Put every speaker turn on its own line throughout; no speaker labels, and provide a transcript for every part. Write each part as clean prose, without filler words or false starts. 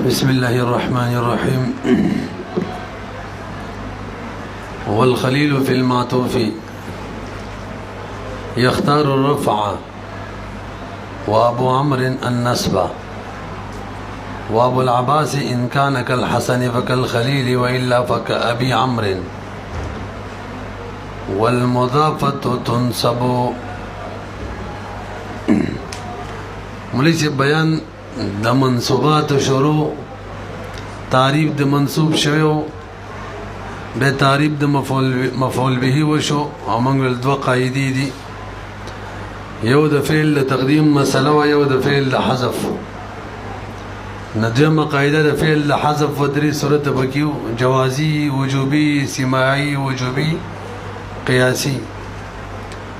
بسم الله الرحمن الرحيم. والخليل في المعطوف يختار الرفع وأبو عمرو النصب وأبو العباس إن كان كالحسن فكالخليل وإلا فكأبي عمرو والمضافة تنصب. مليس بيان د منصوبات شروع تعریف د منصوب شویو به تعریف د مفعول به وشو او موږ دوه قاعده دي یو د فعل د تقدیم مسله او یو د فعل د حذف. نجمه قاعده د فعل د حذف و درې صورت بکیو جوازی وجوبی سماعی وجوبی قیاسی.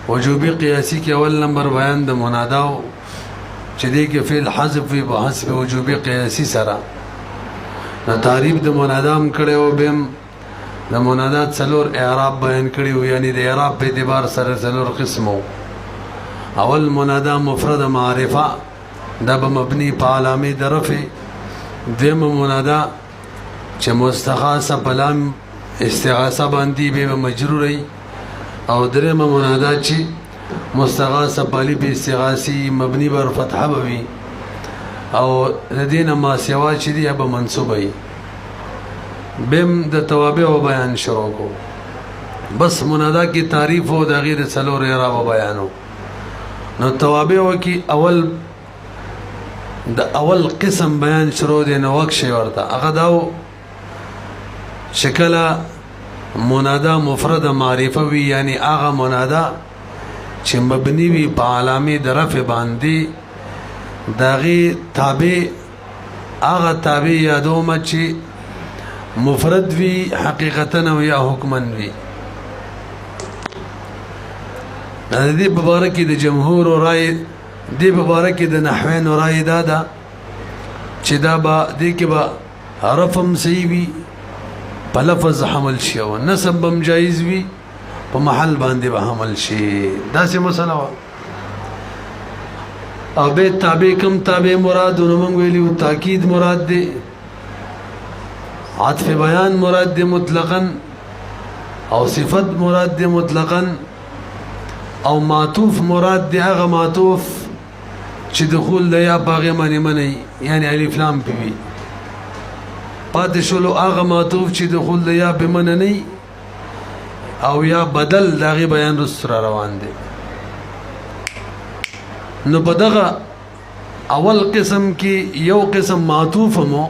وجوبی قیاسی کې اول نمبر بیان د مناداو چې دې کې فعل حذف وي په حسب وجوبي قیاسي سره. نو تعریف د منادا هم کړی او بهم د منادا څلور اعراب بیان کړي وو، یعنی د اعراب په اعتبار سره څلور قسمو. اول منادا مفرد معرفه دا به مبني په علامه د رفع. دویم منادا چې مستخاصه په لام استغاثه باندې به مجروري. او دریم منادا چې مستغاثه پالی به استغاثی مبنی بر فتحه بوي او لدينا ما سوا چې دی به منصوب وي. بم د توابع بیان شروع کو بس منادا کی تعریف او د غیر څلور اعراب بیانو. نو توابع کی اول قسم بیان شروع دی نو وقت شي ورته هغه داو شکل منادا مفرد معرفه وی، یعنی هغه منادا چې مبني وي په علامه د رفع باندې داغي تابع هغه تابع یادوم چې مفرد وي حقیقتا او یا حکما وي. د دې مبارکي د جمهور رائے د مبارکي د نحوین رائے دا چې دا با د کې با رفم صحیح وي په لفظ حمل شي او نسب هم جایز وي په محل باندې به حمل شي. دا څه مسله وا او به تابع کم تابع مراد نو موږ ویلو تاکید مراد دی، عطف بیان مراد دی مطلقاً، او صفت مراد دی مطلقاً، او معطوف مراد دی هغه معطوف چې دخول د یا باغ معنی منی، یعنی الف لام پی پاتې شلو هغه معطوف چې دخول د یا به منی او یا بدل داغي بیان رسره روان دي. نو بدغه اول قسم کې یو قسم معطوف مو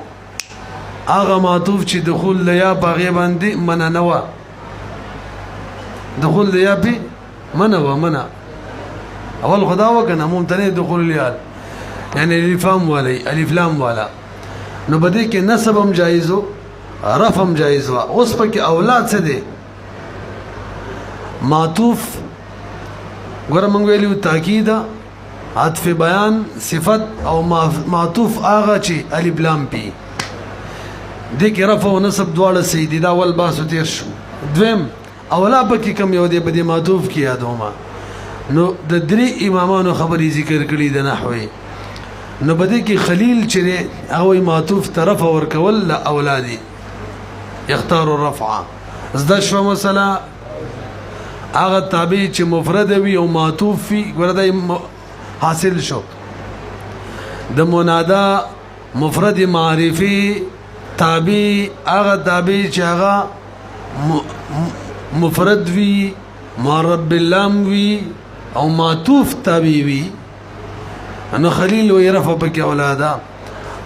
هغه معطوف چې دخول لیا باغي باندې منع نه و، دخول لیا به منع و منع اول خدا وکنه ممتنع دخول لیا یعنی الف لام والی الف لام والا. نو بده کې نسب هم جایز او رفع هم جایز و. اوس پکې اولاد څه دي معطوف ګوره موږ ویلو تاکید عطف بیان صفت او معطوف هغه چې الف لام پی د کې رفع او نصب دواړه سیدی دا ول باسو تیر شو. دویم اولا پکې کم یو دی بده معطوف کې یادوما. نو د درې امامانو خبري ذکر کړي د نحوی. نو بده کې خلیل چې هغه معطوف طرف ور کول لا اولادي يختار الرفع. زده شو مثلا هغه تابع چې مفرد وي او معطوف وي ګوردا حاصل شو. د منادا مفرد معرفي تابع هغه تابع چې هغه مفرد وي معرب باللام وي او معطوف تابع وي. انه خلیل وي رفع بک اولادا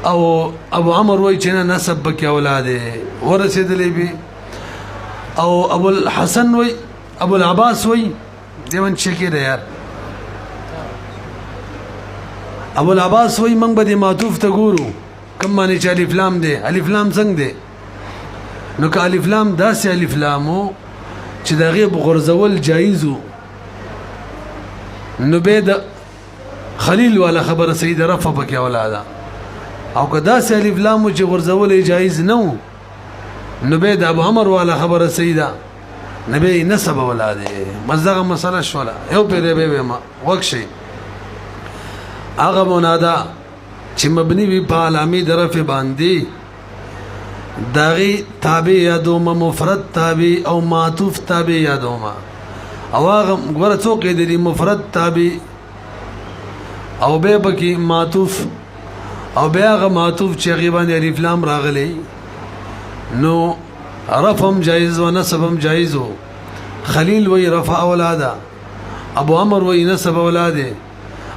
او ابو عمر وي چې نسب بک اولاده ورسېدلې بي. او ابو الحسن وي ابو العباس وي دیون شکر یار ابو العباس وي من به معطوف ته ګورو کم معنی چې الف لام دی. الف لام څنګه دی؟ نو که الف لام داسې الف لامو چې د غیب غرزول جایزو نو به د خلیل والا خبره سید رفع بک اولاده. او که داسې الف لامو چې غرزول جایز نو نو به د ابو عمر والا خبره سیده نبی نسب اولاده. مزدغه مسله شولا یو پیری به ما وکشي هغه منادا چې مبني وي په علامه د رفع باندې داغي تابع یادوما مفرد تابع او معطوف تابع یادوما او هغه ګوره څوک دي مفرد تابع او به بکی معطوف او بیا هغه معطوف چې غیبان الف لام راغلی نو رفعم جایز و نصبم جایز و خلیل وی رفع اولاده ابو عمر وی نصب اولاده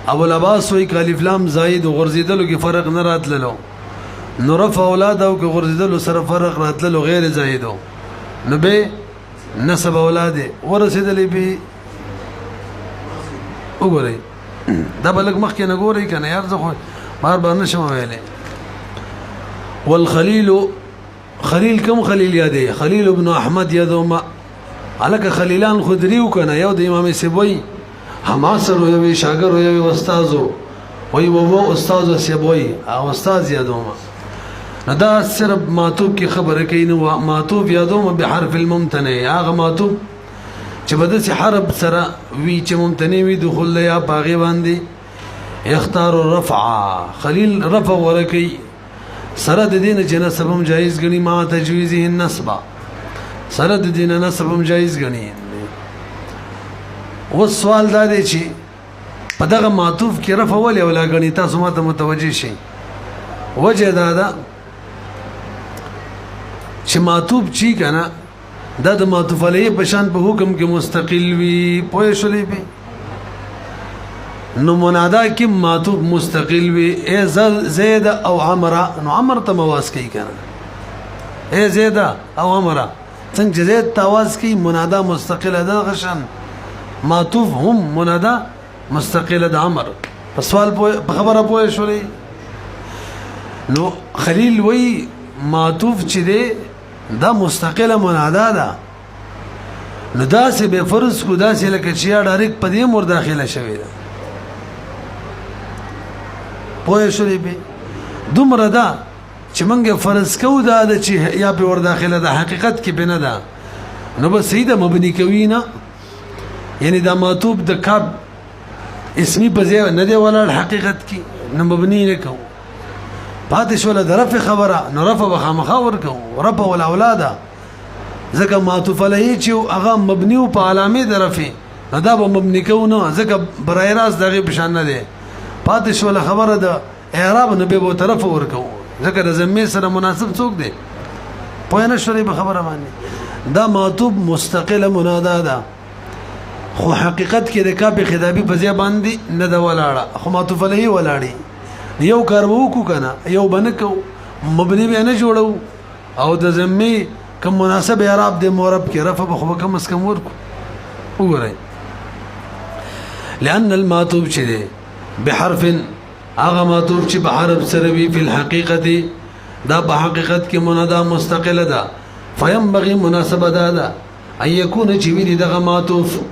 ابو العباس وی الف لام زائد و غرزیدلو کې فرق نه راتللو نو رفع اولاده او کې غرزیدلو سره فرق راتللو غیر زائدو نو به نصب اولاده ورسیدلې به وګورئ دا بلک مخکې نه ګورئ کنه یار زه خو بار بار نشم ویلې والخلیل خلیل کم خلیل یاده خلیل ابن احمد یادوما الک خلیلان خدریو کنه یو د امام سیبوی حماسر وی شاګر وی استادو وی وو استاد سیبوی او استاد یادوما دا صرف معطوف کی خبره کین و معطوف یادوما بحرف الممتنع هغه معطوف چې بده سي حرف سره وی چې ممتنع وی دخول یا باغی باندې اختار الرفع خلیل رفع ورکی سره د دین چې نسبم جایز غنی ما تجویزه النسب سره د دین نسبم جایز غنی و سوال دا دی چې په دغه معطوف کې رفع ولې ولا غنی تاسو ماته متوجي شئ وجه دا ده چې معطوف چی کنه دا د معطوف علیه په شان په حکم کې مستقل وي پوه شولې به نو منادا کې معطوف مستقل وي اے زید او عمره نو عمر ته مواز کوي کنه اے زید او عمره څنګه زید تواز کوي منادا مستقله ده غشن معطوف هم منادا مستقله ده عمر په سوال په خبره پوه شولې نو خلیل وی معطوف چې ده دا مستقله منادا ده نو دا سه به فرض کو دا سه لکه چې ډایرکټ په دې مور داخله شوی ده پوه شولې به دومره ده چې منګه فرض کو دا چې یا په ور داخله ده حقیقت کې بنه ده نو بس سیده مبني کوي نه یعنی دا معطوف د کاب اسمی په ځای نه دی ولا حقیقت کې نه مبني نه کو پاتې شول د رفع خبره نو رفع بخامخه ورکو رفع ول اولاده ځکه معطوف علیه چې هغه مبني په علامه د رفع دا به مبني کو نه ځکه برای راست دغه بشان نه دی پاتې شول خبره د اعراب نه به طرف ورکو ځکه د زمي سره مناسب څوک دی پوه نه شولې به خبره باندې دا معطوف مستقله منادا ده خو حقیقت کې د کاپ خطابي په ځای باندې نه دا ولاړه خو معطوف علیه ولاړی یو کار وکړو کنه یو بنکو مبني به نه جوړو او د زمي کوم مناسب اعراب د مورب کې رفع به خو کم اس کم ورکو وګورئ لأن المعطوف چې دی بحرف هغه معطوف چې بحرف سره وی په حقیقت دا په حقیقت کې منادا مستقله ده فينبغي مناسبه ده ان يكون چې وی دغه معطوف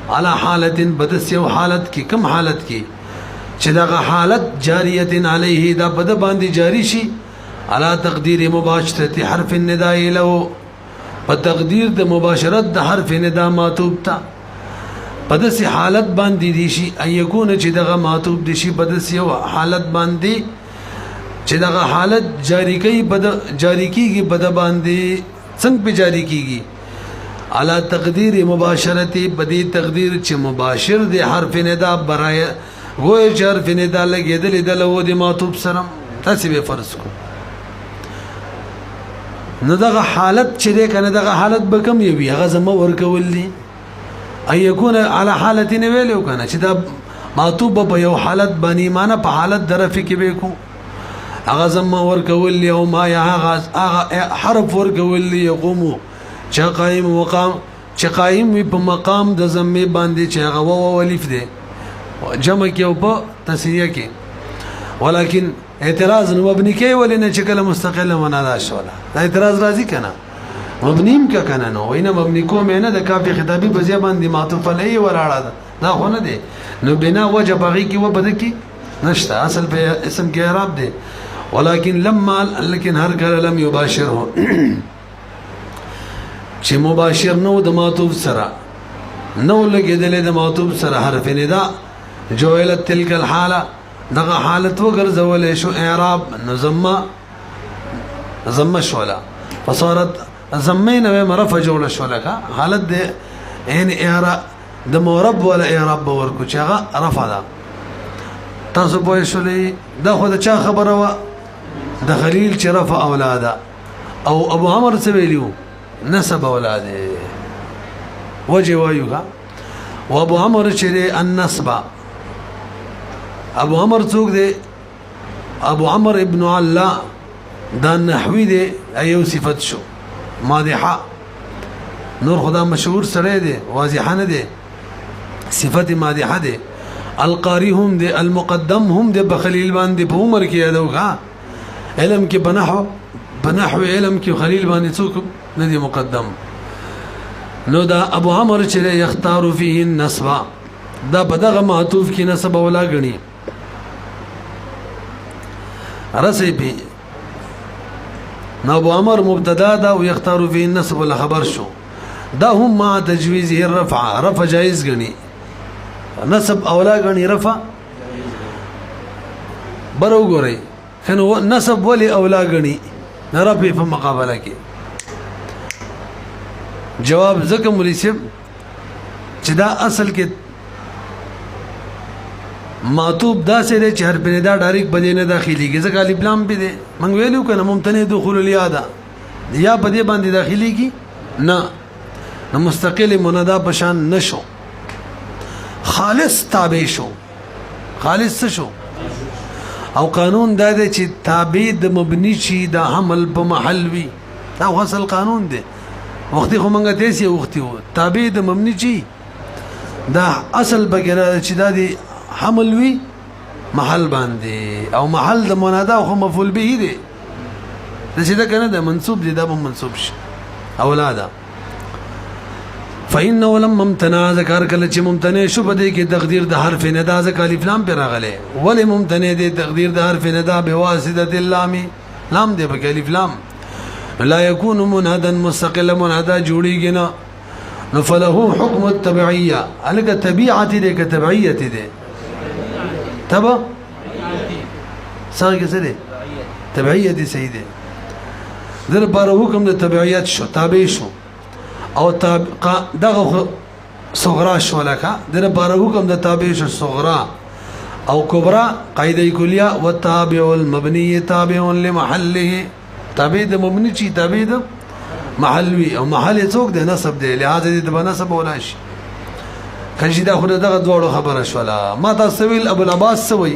على حالت بدس یو حالت کې کم حالت کې چې دغه حالت جاریه علیه دا بد باندې جاری شي على تقدیر مباشرت حرف النداء له په تقدیر د مباشرت د حرف ندا معطوف ته پدس حالت باندې دي شي ان يكون چې دغه معطوف دي شي پدس یو حالت باندې چې دغه حالت جاری کوي بد جاری کیږي بد باندې څنګه به جاری کیږي على تقدیر مباشرت بدی تقدیر چې مباشر د حرف ندا برای وای حرف ندا لګیدل د له د معطوف سره تاسو به فرض کو نو دغه حالت چې ده کنه دغه حالت به کم وي هغه زما ورکول دي اي يكون على حالتين ویلو کنه چې دا معطوف په یو حالت باندې معنا په حالت درفه کې به کو هغه زما ورکول دي او ما یا هغه حرف ورکول دي يقوم چې قائم وقام چې قائم وي په مقام د زمي باندې چې هغه و ولف دي جمع کې او په تسنیه کې ولکن اعتراض نو مبني کې ولنه چې کله مستقله منادا شوله دا اعتراض راځي کنه مبنیم کا کنه نو وینه مبني کوم نه د کافي خطابي په ځای باندې معطوف علیه ولاړه دا خو نه دی نو بنا وجه باغی کې و بده کې نشته اصل په اسم کې اعراب دی ولكن لكن هر کله لم يباشره چې مباشر نو د معطوف سره نو لګیدل د معطوف سره حرف ندا جوړل تلک الحاله دغه حالت وګرځولې شو اعراب نظم شولا فصارت زمین و مرفع جوړ شولا کا حالت دې ان اعراب د مورب ولا اعراب ورکو چې هغه رفع ده تاسو په شولې دا خو د چا خبره وا د خلیل چې رفع اولاده او ابو عمر څه ویلو نسب اولاده وجه وایوها وابو عمر چې النسب ابو عمر څوک دی ابو عمر ابن علا دا نحوی دی ایو صفت شو مادحه نور خدا مشهور سره دی واضحه نه دی صفت مادحه دی القاری هم دی المقدم هم دی بخلیل باندې په عمر کې یادوها علم کې بنحو علم کې خلیل باندې څوک نه دی مقدم نو دا ابو عمر چې یختار فيه النصب دا بدغه معطوف کې نسب ولا غني رسي بي نو ابو عمر مبتدا دا ويختار فيه النصب ولا خبر شو دا هم مع تجويزه رفع جائز غني نسب اولا غني رفع برو غوري کنو نسب ولي اولا غني رفع په مقابله کې جواب زکه مریسم چې دا اصل کې معطوب دا سره چې هر بندا ډایرک بدې نه داخليږي ځکه الف لام به دي موږ ویلو کنه ممتنع دخول الیاده یا بدې باندې داخليږي نه مستقل منادا بشان نشو خالص تابع شو خالص شو او قانون دا دی چې تابع د مبني شي د حمل په محل وي دا اصل قانون دی وختي خو مونږ ته سي وختي تابع د مبني شي دا اصل بګره چې دا دی حمل وي محل باندې او محل د منادا خو مفعول به دی دا چې دا کنه د منصوب دی دا به منصوب شي اولاده فإنه لم امتنع ذکر کله چې ممتنع شو بده کې تقدیر د حرف ندا ذکر الف لام پر راغله ولې ممتنع دی تقدیر د حرف ندا بواسطه اللام لام دی په الف لام لا يكون منهدا مستقلا منهدا جوړیږي نه نو فله حكم التبعيه الګ طبيعت دې ک تبعیت دې تبع څنګه څه دې تبعیت دې صحیح دې در پر حکم د تبعیت شو تابع شو او دغه صغرا شو لکه در پر حکم د تابع شو صغرا او کبرى قاعده کلیه والتابع المبني تابع لمحله تابع د مبني چی تابع د محلوي او محل څوک د نسب دی لہذا د نسب ولا شي کله دا خو دغه دوړو خبره شولا ما تاسو ویل ابو العباس سوي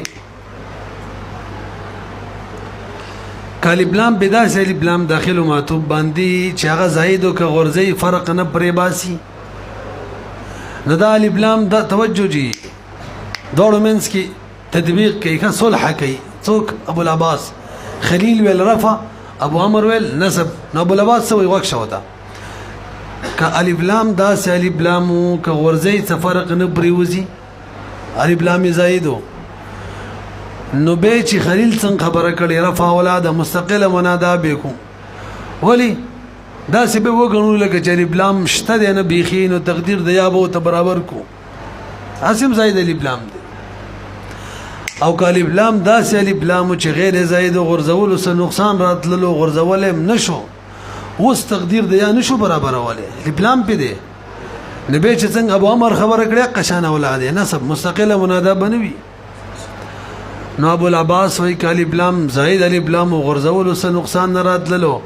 کالب لام بدا سالب لام داخل او معطوب باندې چې هغه زائد او ک غرزي فرق نه پرې باسي نو دا الف لام د توجه جي دوړو منس کی تطبیق کوي که صلح کوي څوک ابو العباس خلیل ویل رفع ابو عمر ویل نسب نو ابو العباس سوي وقت شوتا ک الف لام دا الف لام ک ورزي فرق نه پریوزي الف لام زائدو نو به چې خلیل څنګه خبره کړي رفع اولاد مستقله منادا بكم ولی دا سبب وګڼو لکه چې الف لام شته نه بيخین او تقدیر د یابو ته برابر کو اسیم زائد الف لام دی او کالب لام دا الف لام چې غیر زائد او غرزول او نقصان راتللو غرزول نشو اوس تقدیر د یا نشو برابر اوله الف لام په دی نبی چې څنګه ابو عمر خبره کړي قشان اولاد نسب مستقله منادا بنوي نو ابو العباس وی کالب لام زائد الف لام غرزول او نقصان راتللو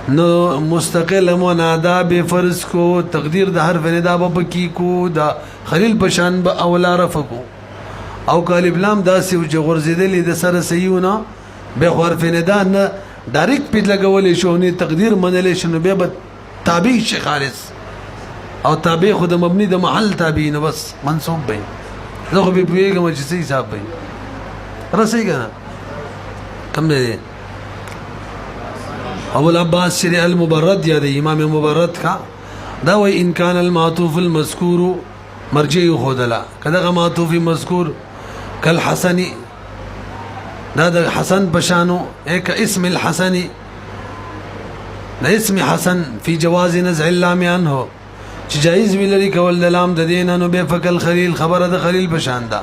نو مستقل منادا به فرض کو تقدیر د حرف ندا به کی کو دا خلیل پشان به اولا رفقو او کالب لام داسې چې غرزیدلې د سره سيونه به حرف ندا نه ډایرک په لګولې شو نه تقدیر منلې شنو به تابع شي خالص او تابع خود مبني د محل تابع نه بس منصوب به زه خو به پیګم چې صحیح حساب به رسي کنه کم دی ابو العباس شرع المبرد یا د امام مبرد کا دا وای ان کان المعطوف المذکور مرجع خودلا کدا معطوف مذکور کل حسنی دا د حسن بشانو ایک اسم الحسن دا اسم حسن فی جواز نزع اللام عنه چې جایز ویل لري کول د لام د دین نو به فکل خلیل خبره د خلیل بشان دا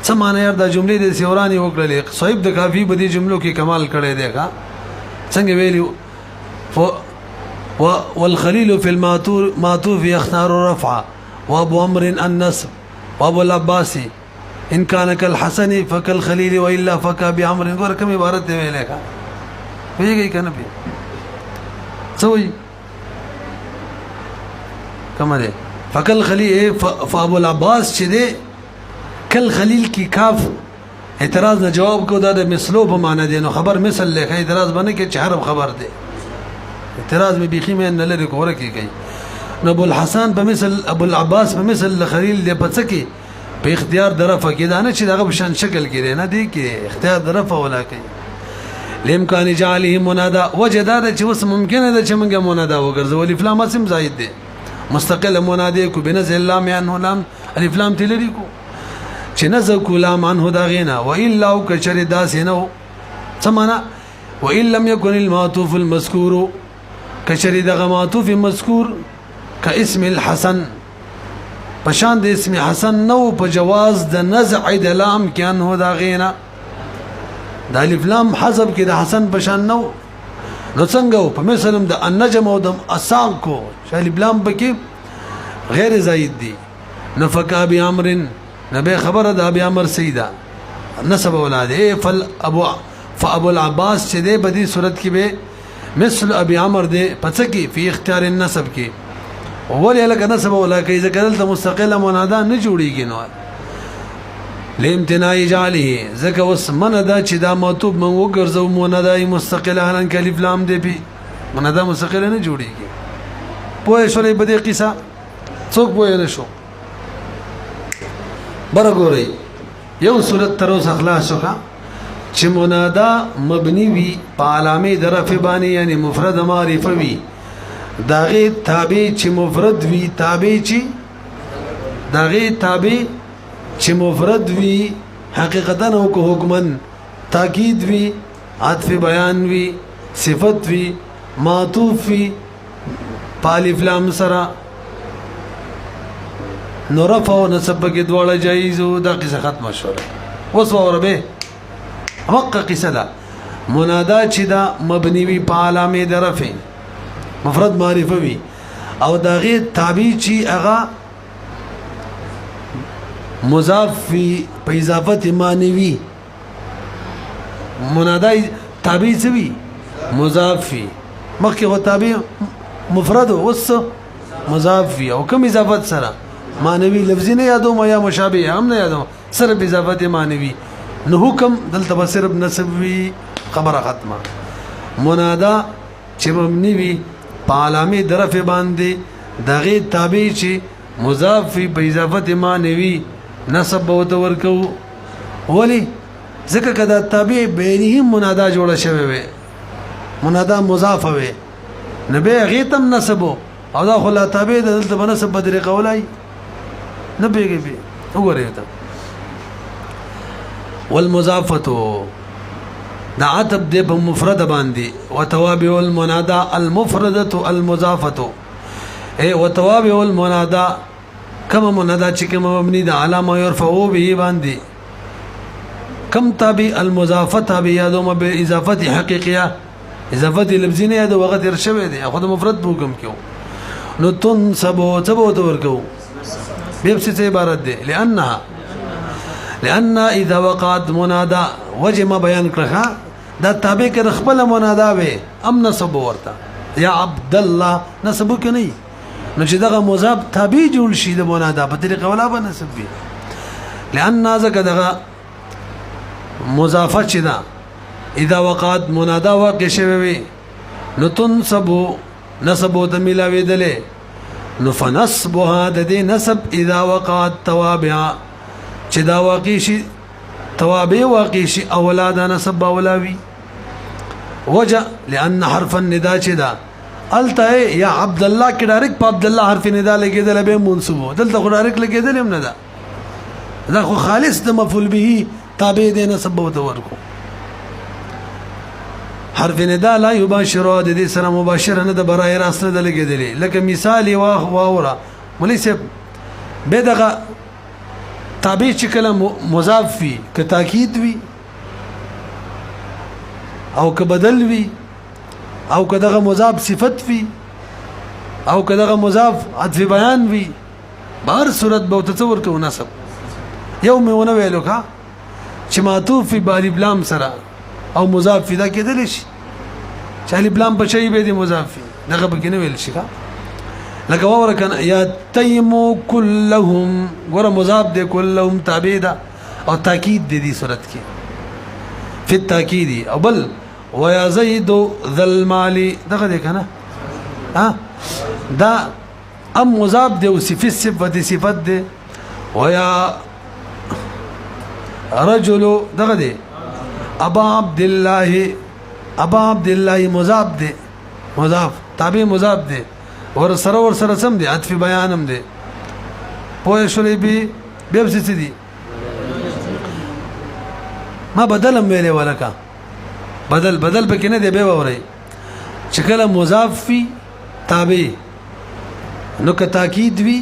څه معنی یار دا جملې د سیورانی وکړلې صاحب د کافی بدی جملو کې کمال کړی دی ښا څنګه ویلو والخليل في المعطوف يختار رفعه وابو امر النصب وابو العباس ان كان كالحسن فكالخليل والا فكا بعمر ګور کوم عبارت دی ویلې ښا ویږي کنه په سوي کومه ده فکل خلیل فابو العباس چې ده کل خلیل کی کاف اعتراض نه جواب کو دا د مثلو په معنی دی نو خبر مثل لیکه اعتراض باندې کې چې حرف خبر دی اعتراض می بيخي مې نه لري کوره کې کوي نو ابو الحسن په مثل ابو العباس په مثل خلیل دی په څه کې په اختیار درفه کې دا نه چې دغه بشان شکل کې نه دی کې اختیار درفه ولا کوي لامکان جعله منادا وجداد چې وس ممکنه ده چې موږ منادا وګرځو الف لام اسم زائد دی مستقل منادی کو بنزل اللام عنه لام الف لام تلری کو چې نزل کلام عنه دا غینا و الا کشر داسنو سمانا و ان لم يكن المعطوف المذكور کشر دغه معطوف مذکور کاسم الحسن پشان د اسم حسن نو په جواز د نزع د لام کې انه دا غینا د الف لام حذف کې د حسن پشان نو نو څنګه په مثلم د النجم او د اسان کو شالب لام بکی غیر زائد دی نفقا ابي عمرو نبي خبر د ابي عمرو سیدا نسب اولاد فل ابو العباس چې دی په دې صورت کې به مثل ابي عمرو دی پڅ کې په اختیار النسب کې ولې لکه نسب اولاد کې ذکر ته مستقله منادا نه جوړیږي نو لامتناع جعله زکه وس مندا چې دا مطلوب من وګرځو مندا مستقله هلن کلف لام دی په مندا مستقله نه جوړیږي پوه شولې په دې قصه څوک پوه نه شو برګوري یو صورت تر اوسه خلاص شوه چې منادا مبني وي په علامه درف باندې یعنی مفرد معرفه وي داغه تابع چې مفرد وي تابع چې داغه تابع چې مفرد وي حقیقتا او کو حکمن تاکید وي عطف بیان وي صفت وي معطوف وي الف لام سره نو رفع او نسب کې دواړه جایز او دا قصه ختمه شوه وسو به وقع قصه ده منادا چې دا مبني وي په علامه درفه مفرد معرفه وي او داغه تابع چې هغه مضاف فی په اضافت معنوي منادا تابع سوي مضاف فی مخکې هو تابع مفرد وس مضاف فی او کوم اضافت سره معنوي لفظي نه یادو ما یا مشابه هم نه یادو سره په اضافت معنوي نو حکم دلته بصرف نسب وی خبره ختمه منادا چې مبني وي په علامه درف باندې دغه تابع چې مضاف فی په اضافت معنوي نسب او ورکو ولی ځکه کدا تابع بینه منادا جوړه شوی وي منادا مضاف وي نبه غیتم نسب او دا خلا تابع دلته بنسب بدر قولای نبهږي به وګورئ ته والمضافه دا عتب دی په مفرد باندې وتوابع المنادا المفرده المضافه اي وتوابع المنادا كما منادا چې کوم مبني د علامه يرفعو به باندې کم تابع المضافه تابع یادوم به اضافه حقيقيه اضافه لفظي نه یاد وخت رشوي دي خو د مفرد حکم کیو نو تنسب تبو ورکو به څه عبارت دي لان اذا وقعت منادا وجه ما بیان کړه دا تابع کړه خپل منادا وي ام نسب ورته یا عبد الله نسب کني نو چې دغه مضاف تابع جوړ شي د منادا په طریقه ولا به نسب وي لان ذکر دغه مضافه چې دا اذا وقعت منادا واقع شوی وي نو تنسب نسب او تملاوي دله نو فنسبها د دې نسب اذا وقعت توابع چې دا واقع شي توابع واقع شي اولاد نسب اولاوي وجه لان حرف النداء چې دا الته یا عبد الله کې ډایرک په عبد الله حرف نداء لګیدل به منصوب دلته خو ډایرک لګیدل هم نه ده دا خو خالص د مفعول به تابع دي نسب او ورکو حرف نداء لا يباشر د دې سره مباشر نه د برای راست نه لګیدل لکه مثال واوره مولوی صاحب به دغه تابع چې کله مضاف وي که تاکید وي او که بدل وي او که دغه مضاف صفت وي او که دغه مضاف عطف بیان وي بهر صورت به تصور کو نسب یو مې ونه ویلو کا چې معطوف فی بالف لام سره او مضاف فی دا کېدل شي چې الف لام په شی به دي مضاف فی دغه به کې نه ویل شي کا لکه وره کنه یا تیمو كلهم ګوره مضاف دې كلهم تابع ده او تاکید دې دي صورت کې فی التاکید او بل ويا زيد ذا المال دغه دې کنه ها دا ام مضاف دې او صفت دې ويا رجل دغه دې ابا عبد الله مضاف دې مضاف تابع مضاف دې ور سره سم دي عطف بیانم دي پوه شولې به څه دي ما بدلم ویلې ولکا بدل پکې نه دی به وره چې کله مضاف فی تابع نو که تاکید وی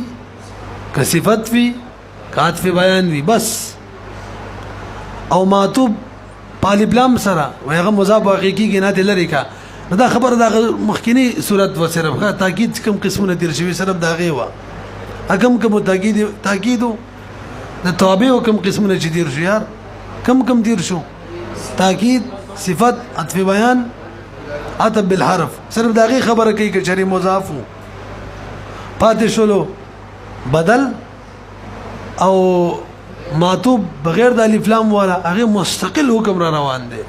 که صفت وی که عطف بیان وی بس او معطوب پالبلام سره وهغه مضاف حقيقي کې نه دلري کا دا خبر دا مخکینی صورت و صرف کا تاکید کم قسمونه تیر شوی صرف دا غي وا کم تاکیدو د تابع کم قسمونه چې تیر شو یار کم تیر شو تاکید صفت عطف بیان عطف بالحرف صرف دا غي خبره کوي چې شری مضاف پاتې شولو بدل او معطوب بغیر د الف لام والا هغه مستقل حکم را روان دي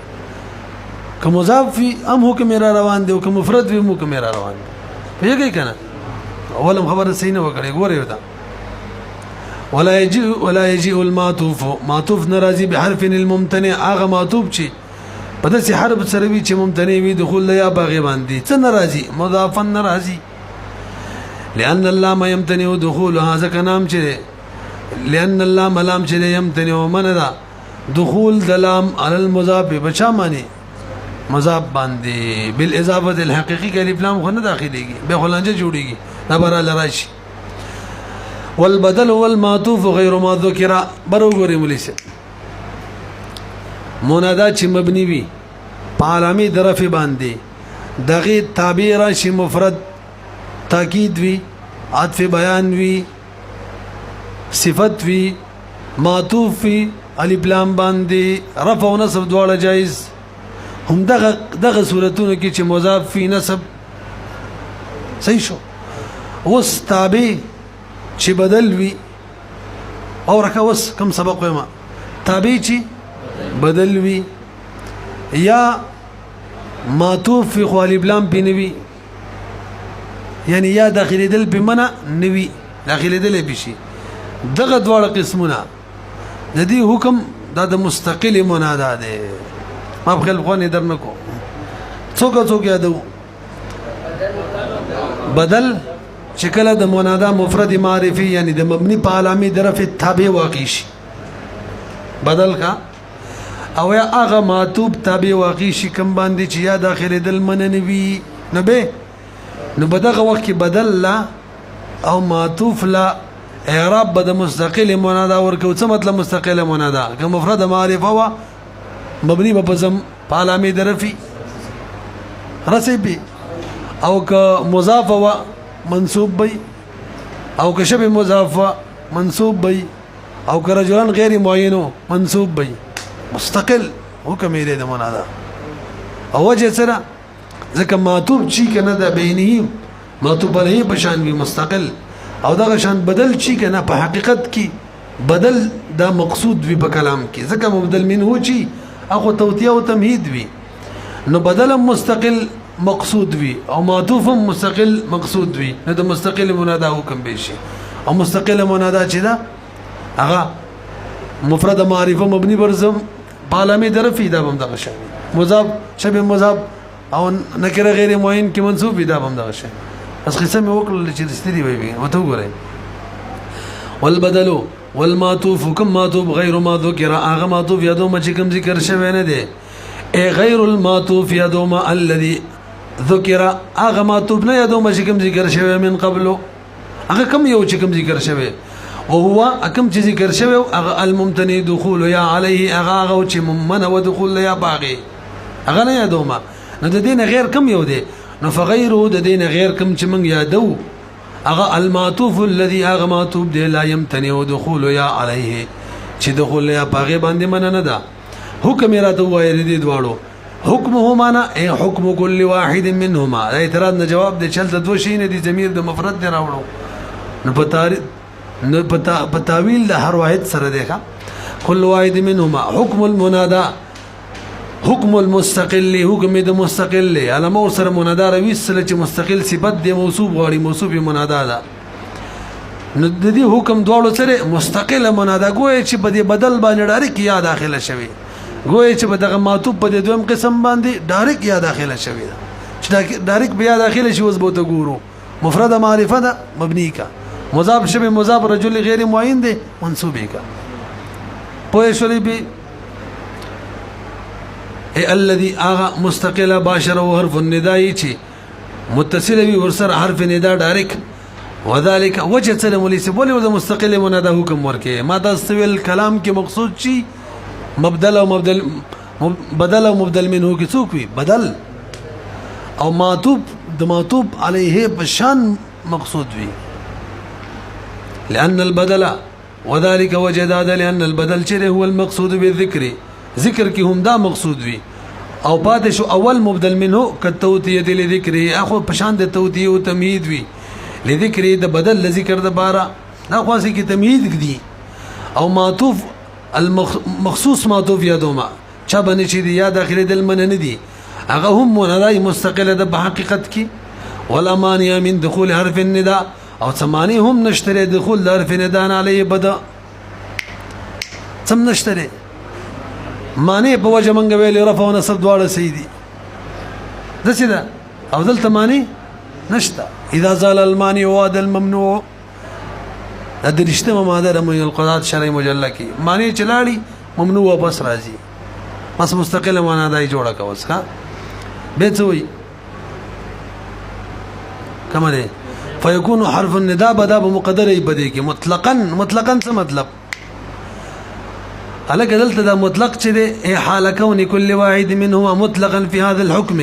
که مضاف فی ام حکم را روان دی او که مفرد وی حکم را روان دی پیږي کنه اولم خبره صحیح نه وکړي ګوره وتا ولا يجيء المعطوف ناراضي بحرف الممتنع هغه معطوف چی په داسې حرف سره وی چې ممتنع وي دخول یا باغی باندې څه ناراضي مضافا ناراضي لأن اللام يمتنع دخول هذا كلام چي لأن اللام لام چي يمتنع من دا دخول دلام على المضاف بچا معنی مضاف باندې بالاضافه الحقيقي کې الف لام خو نه داخليږي به خلانجه جوړيږي دا بره لراشي والبدل والمعطوف غير ما ذكر بروغوري مليسه منادا چې مبني وي پالامي درف باندې دغه تعبیر شي مفرد تاکید وي عطف بیان وي صفت وي معطوف وي الف لام باندې رفع او نصب دواړه جایز هم دغه صورتونو کې چې مضاف فی نسب صحیح شو اوس تابع چې بدل وی او رکه اوس کم سبق ما تابع چې بدل وی یا معطوف فی خالب لام بنوی یعنی یا داخلي دل بمنع نوی داخلي دل بشي دغه دواړه قسمونه د دې حکم د مستقل منادا ده ما بخل غونې درنکو څوک یادو بدل شکل د منادا مفرد معرفي یعنی د مبني په علامه درف تابع واقع شي بدل کا او یا هغه معطوب تابع واقع شي کم باندې چې یا داخله دل مننوي نبه نو بدغه وخت کې بدل لا او معطوف لا اعراب بد مستقل منادا ورکو څه مطلب مستقل منادا که مفرد معرفه وا مبني بپزم پالامي درفي رسبي او که مضاف و منصوب بي او که شبه مضاف منصوب بي او که رجلان غیر معینو منصوب بي مستقل حکم یې د منادا او وجه سره ځکه معطوب چی کنه د بینه معطوب علیه بشان وی مستقل او دغه شان بدل چی کنه په حقیقت کې بدل دا مقصود وی په کلام کې ځکه مبدل منه چی اخو توتیه او تمهید وی نو بدل مستقل مقصود وی او معطوف مستقل مقصود وی نو د مستقل منادا حکم به شي او مستقل منادا چې دا هغه مفرد معرفه مبني برزم پالامي درفي دا هم دغه شی مضاف شبه مضاف او نکره غیر معین کې منصوب دا هم دغه شی بس قسم وکړل چې دستري وي وته وګورئ والبدل والمعطوف كم معطوف غير ما ذكر اغه معطوف يدوم چې کوم ذکر شوی نه دی اي غير المعطوف يدوم الذي ذكر اغه معطوف نه يدوم چې کوم ذکر شوی من قبل اغه کوم یو چې کوم ذکر شوی وهو اكم چې ذکر شوی الممتنع دخول یا علیه اغه چې ممنع ودخول یا باغي اغه نه یادوما نو د دین غیر کم یو دی نو فغیره د دین غیر کم چې موږ یادو اغه المعطوف الذي اغه معطوف دی لا يمتنع دخول یا علیه چې دخول یا باغي باندې من نه ده حکم را ته وایي دې دواړو حکمه معنا اي حکم كل واحد منهما اعتراض نه جواب دی چلته دو شي نه دي ضمیر د مفرد دی راوړو نو په تاویل د هر واحد سره دی كل واحد منهما حکم المنادى حکم المستقل حکم د مستقل علامه سره منادى روي سره چې مستقل صفت دی موصوف غواړي موصوف منادى ده نو د دې حکم دواړو سره مستقله منادى ګوي چې په دې بدل باندې ډایرک یا داخله شوی ګوي چې په دغه معطوف په دویم قسم باندې ډایرک یا داخله شوی چې ډایرک بیا داخله شي اوس به ته ګورو مفرد معرفه ده مبني کا مضاف شبه مضاف رجل غیر معین ده منصوب کا پوه شولې به الذي اغا مستقله باشر او حرف النداء چې متصل وي ورسره حرف نداء ډایرک وذلك وجه سلم ليس بولي وذا مستقل منادى حکم ورکه ما دا سویل کلام کې مقصود شي مبدل او مبدل بدل او مبدل منه کې څوک وي بدل او معطوف د معطوف عليه بشان مقصود وي لأن البدل وذلك وجد هذا لأن البدل چره هو المقصود بالذكر ذکر کې هم دا مقصود وي او پاتې شو اول مبدل منه کتوتیه لذکر اخو پشان د توتیه او تمهید وي لذکر د بدل ذکر د بارا دا خاصه کې تمهید دي او معطوف المخصوص معطوف یادوما چا باندې چې یا داخله د من نه دي هغه هم منادای مستقله د حقیقت کې ولا مانع من دخول حرف النداء او ثماني هم نشتري دخول حرف النداء علیه بدا ثم نشتري معنی په وجه منګ ویل رفع او نصب دواړه سیدی دسیدا او دلته معنی نشتا اذا زال المانع واد الممنوع ادرشته ماده من القضاء شرعي مجلى کی معنی چلاړي ممنوع بس راځي بس مستقله معنا دای جوړه کوس ها به څوي کما ده فيكون حرف النداء بدا بمقدره بدی کی مطلقا څه مطلب على قدلت ده مطلق چې ده حال كون كل واحد منهما مطلقا في هذا الحكم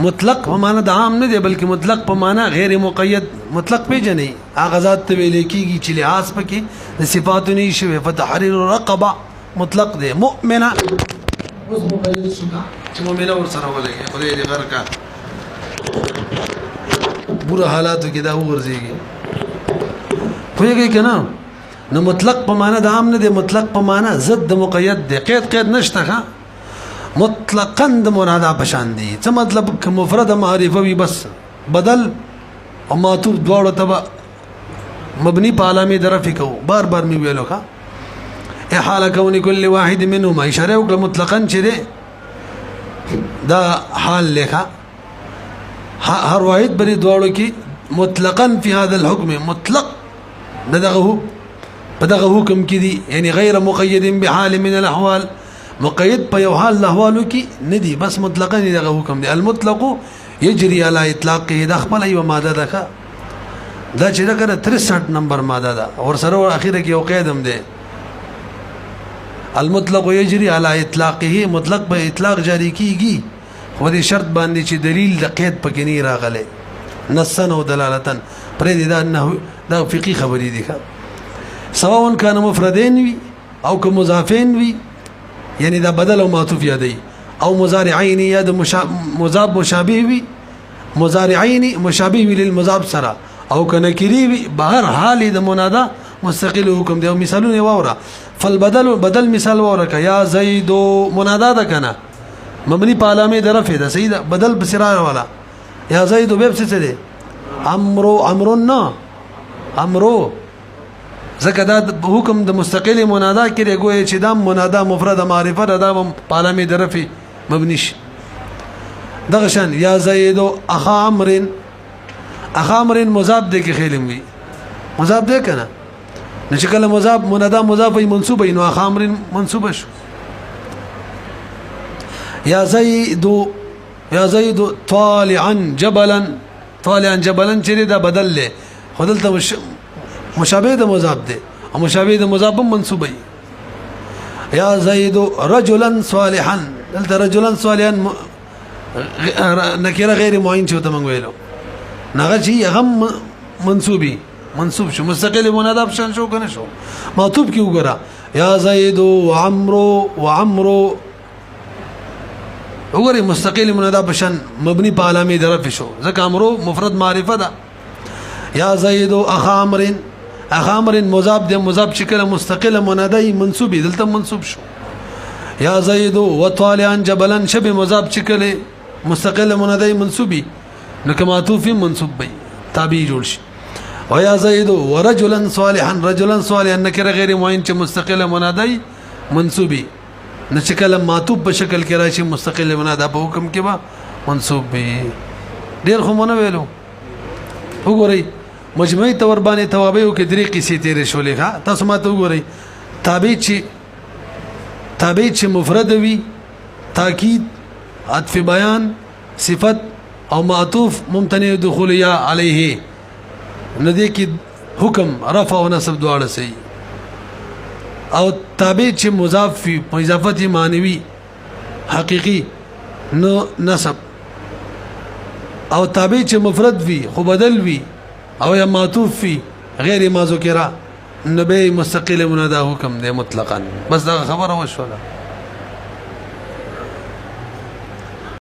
مطلق په معنا د عام نه دی بلکې مطلق په معنا غیر مقید مطلق پیژنې اغازات ته ویل کیږي چې لحاظ پکې د صفات نه شوی فتحرير رقبه مطلق دی مؤمنه اوس مقید شو چې مؤمنه ور سره ولګي خدای دې غر کا بوره حالاتو کې دا ورځيږي پوهیږي کنه نو مطلق په معنا د عام نه دی مطلق په معنا ضد د مقید دی قید نشته ها مطلقاً د منادا پشان دي څه مطلب ک مفرد معرفه وي بس بدل او معطوف دواړو تبع مبني په علامه درف کو بار بار می ویلو کا احاله كون كل واحد منهما اشاره وکړه مطلقاً چې دا حال لیکه هر واحد بری دواړو کې مطلقاً في هذا الحكم مطلق دغه حکم کې دي یعنی غیر مقید بحال من الاحوال مقید په یو حال احوالو کې ندي بس مطلقاً دغه حکم دی المطلق يجري على اطلاقه د خپل یو ماده ده دا چې دا 63 نمبر ماده ده اور سره اخیره کې یو قیدم دی المطلق يجري على اطلاقه مطلق به اطلاق جاری کیږي خو دې شرط باندې چې دلیل د قید پکې نه راغله نصا او دلالتا پرې دا نه دا فقهي خبرې دي سواء كان مفردين وي او که مضافين وي يعني دا بدل او معطوف یادي او مضارعين یا د مضاف مشابه وي مضارعين مشابه وي للمضاف سره او کنکری وي بهر حال د منادا مستقل حکم دی مثالونه ووره بدل مثال ووره یا زید منادا ده کنه مبني په علامه درفه ده سید بدل بسرار والا یا زید به څه ده امرو زکه دا حکم د مستقل منادا کې لګوي چې دا منادا مفرد معرفه دا په علامه درفه مبني شي دغه شان یا زید اخا امر مضاف ده کې خیلم وي مضاف ده کنه نشکل مضاف منادا مضاف منصوب نو اخا امر منصوب شو یا زید طالعا جبلا چې دا بدل له خدلته مشابه د مضاف ده او مشابه د مضاف منصوبي یا زید رجلا صالحا دلته رجلا صالحا نکره غیر معین چوته مونږ ویلو نغه چې هم منصوب شو مستقل منادى بشان شو کنه شو معطوف کی وګرا یا زید وعمرو وګوري مستقل منادى بشان مبني په علامه درف شو ځکه امرو مفرد معرفه ده یا زید اخ امر مضاف ده مضاف شکل مستقل منادى منصوب دلته منصوب شو یا زید وطالعا جبلا شبه مضاف شکل مستقل منادى منصوبي نو معطوف منصوب بي تابع جوړ شي ويا زيد ورجلا صالحا نکره غیر معین چې مستقل منادى منصوبي نشکل معطوف په شکل کې راشي مستقل منادى په حکم کې با منصوب به ډیر خو مونږ ویلو وګورئ مجموعي تور باندې توابع کې درې قصې تیرې شولې ها تاسو ماته وګورئ تابع چې مفرد وي تاکید عطف بیان صفت او معطوف ممتنع دخول یا علیه ندی کی حکم رفع و نصب دواړه صحیح او تابع چې مضاف فی اضافت معنوي حقيقي نو نصب او تابع چې مفرد وی خو بدل وی او یا معطوف فی غیر ما ذکر نبی مستقل منادى حکم دی مطلقاً بس دا خبره وشوله